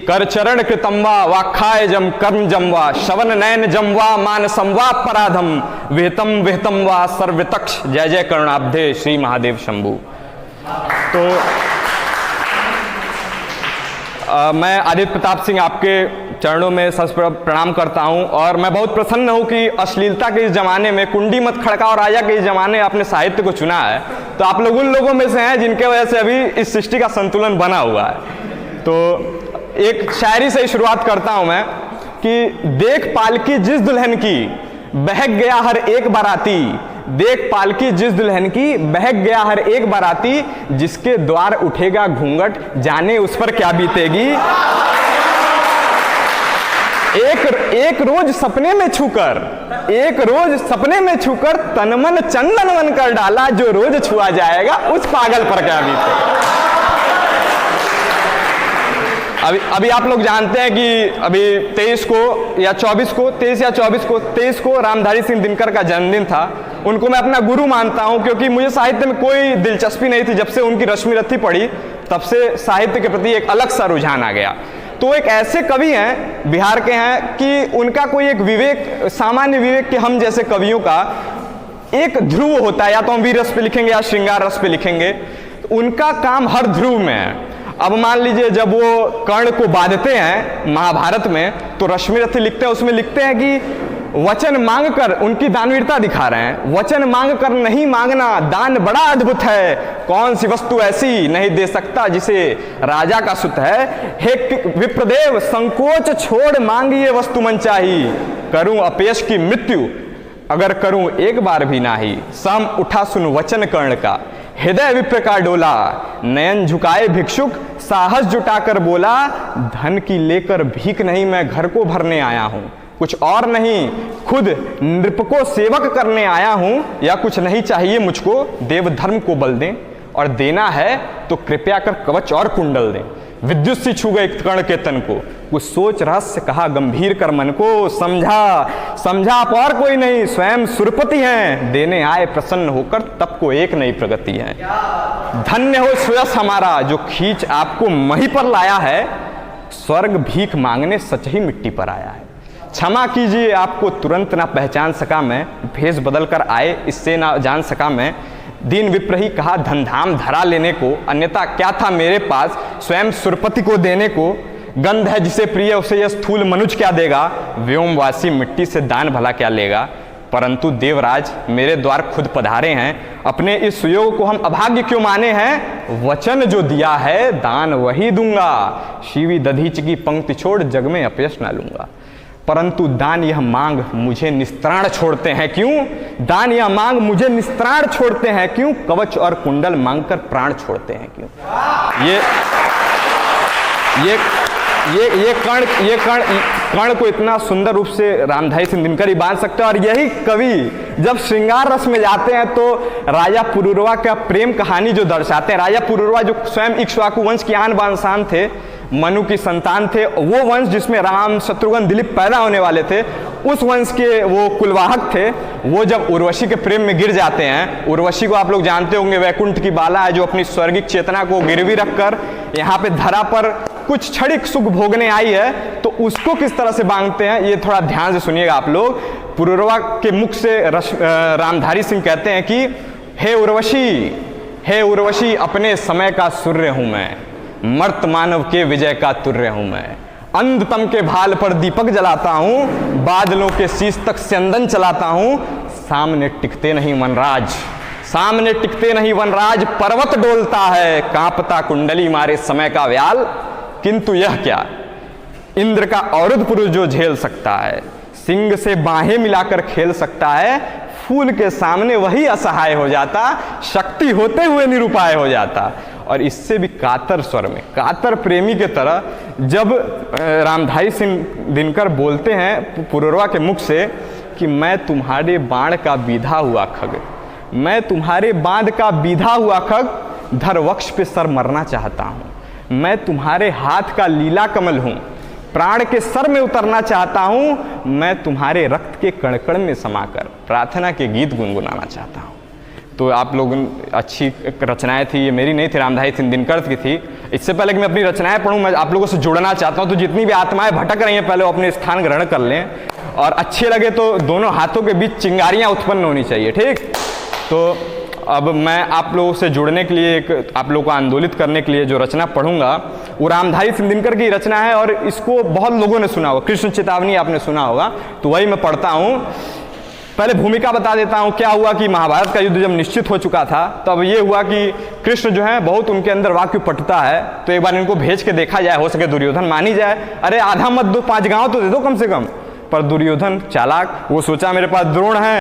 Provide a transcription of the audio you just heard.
कर चरण कृतम वा वाखाय जम कर्म जम वा शवन नयन जम वा मान संवा पराधम विहितम विहितम वा सर्वतक्ष जय जय करुणाब्धे श्री महादेव शंभु। तो मैं आदित्य प्रताप सिंह आपके चरणों में सस्पर प्रणाम करता हूं और मैं बहुत प्रसन्न हूं कि अश्लीलता के इस जमाने में, कुंडी मत खड़काओ राजा के इस जमाने आपने साहित्य को चुना है। तो आप लोग उन लोगों में से हैं जिनके वजह से अभी इस सृष्टि का संतुलन बना हुआ है। तो एक शायरी से ही शुरुआत करता हूं मैं कि देख पालकी जिस दुल्हन की बहक गया हर एक बाराती, देख पालकी जिस दुल्हन की बहक गया हर एक बाराती, जिसके द्वार उठेगा घूंघट जाने उस पर क्या बीतेगी। एक रोज सपने में छूकर, एक रोज सपने में छूकर तनमन चंदन मन कर डाला, जो रोज छुआ जाएगा उस पागल पर क्या बीतेगा। अभी आप लोग जानते हैं कि अभी 23 को या 24 को 23 को रामधारी सिंह दिनकर का जन्मदिन था। उनको मैं अपना गुरु मानता हूं क्योंकि मुझे साहित्य में कोई दिलचस्पी नहीं थी। जब से उनकी रश्मि रथी पढ़ी तब से साहित्य के प्रति एक अलग सा रुझान आ गया। तो एक ऐसे कवि हैं, बिहार के हैं, कि उनका कोई एक विवेक, सामान्य विवेक के हम जैसे कवियों का एक ध्रुव होता है, या तो हम वीर रस पे लिखेंगे या श्रृंगार रस पे लिखेंगे। उनका काम हर ध्रुव में है। अब मान लीजिए जब वो कर्ण को बांधते हैं महाभारत में, तो रश्मि रथी लिखते हैं, उसमें लिखते हैं कि वचन मांगकर, उनकी दानवीरता दिखा रहे हैं, वचन मांगकर नहीं मांगना दान बड़ा अद्भुत है, कौन सी वस्तु ऐसी नहीं दे सकता जिसे राजा का सुत है। हे विप्रदेव संकोच छोड़ मांगिए वस्तु मनचाही, करूं अपयश की मृत्यु अगर करूं एक बार भी नाही। सम उठा सुन वचन कर्ण का, हृदय विप्र का डोला, नयन झुकाए भिक्षुक साहस जुटाकर बोला, धन की लेकर भीख नहीं मैं घर को भरने आया हूं, कुछ और नहीं खुद नृप को सेवक करने आया हूं, या कुछ नहीं चाहिए मुझको देव धर्म को बल दें, और देना है तो कृपया कर कवच और कुंडल दें। विद्युत सी छू गए कर्ण के तन को, कुछ सोच रहस्य कहा गंभीर कर मन को, समझा आप और कोई नहीं स्वयं सुरपति हैं, देने आए प्रसन्न होकर तब को एक नई प्रगति है। धन्य हो सुयस हमारा जो खींच आपको मही पर लाया है, स्वर्ग भीख मांगने सच ही मिट्टी पर आया है। क्षमा कीजिए आपको तुरंत ना पहचान सका मैं, भेष बदल कर आए इससे ना जान सका मैं। दीन विप्र ही कहा धन धाम धरा लेने को, अन्यथा क्या था मेरे पास स्वयं सुरपति को देने को। गंध है जिसे प्रिय उसे यह स्थूल मनुज क्या देगा, व्योमवासी मिट्टी से दान भला क्या लेगा। परंतु देवराज मेरे द्वार खुद पधारे हैं, अपने इस सुयोग को हम अभाग्य क्यों माने हैं। वचन जो दिया है दान वही दूंगा, शिवी दधीच की पंक्ति छोड़ जग में अपयश ना लूंगा। परंतु दान यह मांग मुझे निस्त्राण छोड़ते हैं क्यों, दान यह मांग मुझे निस्त्राण छोड़ते हैं क्यों, कवच और कुंडल मांगकर प्राण छोड़ते हैं क्यों। ये कर्ण को इतना सुंदर रूप से रामधारी सिंह दिनकर ही बांध सकते हैं। और यही कवि जब श्रृंगार रस में जाते हैं तो राजा पुरुरवा का प्रेम कहानी जो दर्शाते हैं, राजा पुरुरवा जो स्वयं इक्ष्वाकु वंश की आन बान शान थे, मनु की संतान थे, वो वंश जिसमें राम शत्रुघ्न दिलीप पैदा होने वाले थे, उस वंश के वो कुलवाहक थे। वो जब उर्वशी के प्रेम में गिर जाते हैं, उर्वशी को आप लोग जानते होंगे वैकुंठ की बाला है जो अपनी स्वर्गिक चेतना को गिरवी रखकर यहाँ पे धरा पर कुछ क्षणिक सुख भोगने आई है, तो उसको किस तरह से बांधते हैं ये थोड़ा ध्यान से सुनिएगा आप लोग। पुरुरवा के मुख से रामधारी सिंह कहते हैं कि हे उर्वशी अपने समय का सूर्य हूं मैं, मर्त मानव के विजय का तुर्य हूं मैं। अंधतम के भाल पर दीपक जलाता हूं, बादलों के शीश तक स्यंदन चलाता हूं। सामने टिकते नहीं वनराज, पर्वत डोलता है कांपता कुंडली मारे समय का व्याल। किंतु यह क्या इंद्र का औरत पुरुष जो झेल सकता है, सिंह से बाहें मिलाकर खेल सकता है, फूल के सामने वही असहाय हो जाता, शक्ति होते हुए निरुपाय हो जाता। और इससे भी कातर स्वर में, कातर प्रेमी के तरह जब रामधारी सिंह दिनकर बोलते हैं पुरुरवा के मुख से कि मैं तुम्हारे बाण का बीधा हुआ खग, मैं तुम्हारे बांध का बीधा हुआ खग, धर वक्ष पे सर मरना चाहता हूँ। मैं तुम्हारे हाथ का लीला कमल हूँ, प्राण के सर में उतरना चाहता हूँ। मैं तुम्हारे रक्त के कण कण में समाकर प्रार्थना के गीत गुनगुनाना चाहता हूँ। तो आप लोग अच्छी रचनाएं थी, ये मेरी नहीं थी, रामधारी सिंह दिनकर की थी। इससे पहले कि मैं अपनी रचनाएं पढ़ूं, मैं आप लोगों से जुड़ना चाहता हूं। तो जितनी भी आत्माएं भटक रही हैं पहले वो अपने स्थान ग्रहण कर लें, और अच्छे लगे तो दोनों हाथों के बीच चिंगारियां उत्पन्न होनी चाहिए, ठीक। तो अब मैं आप लोगों से जुड़ने के लिए, एक आप लोगों को आंदोलित करने के लिए जो रचना पढ़ूंगा वो रामधारी सिंह दिनकर की रचना है, और इसको बहुत लोगों ने सुना होगा, कृष्ण चेतावनी आपने सुना होगा, तो वही मैं पढ़ता हूँ। पहले भूमिका बता देता हूँ। क्या हुआ कि महाभारत का युद्ध जब निश्चित हो चुका था, तब ये हुआ कि कृष्ण जो है बहुत उनके अंदर वाक्य पटता है, तो एक बार इनको भेज के देखा जाए, हो सके दुर्योधन मानी जाए। अरे आधा मत दो, 5 गांव तो दे दो कम से कम। पर दुर्योधन चालाक, वो सोचा मेरे पास द्रोण है,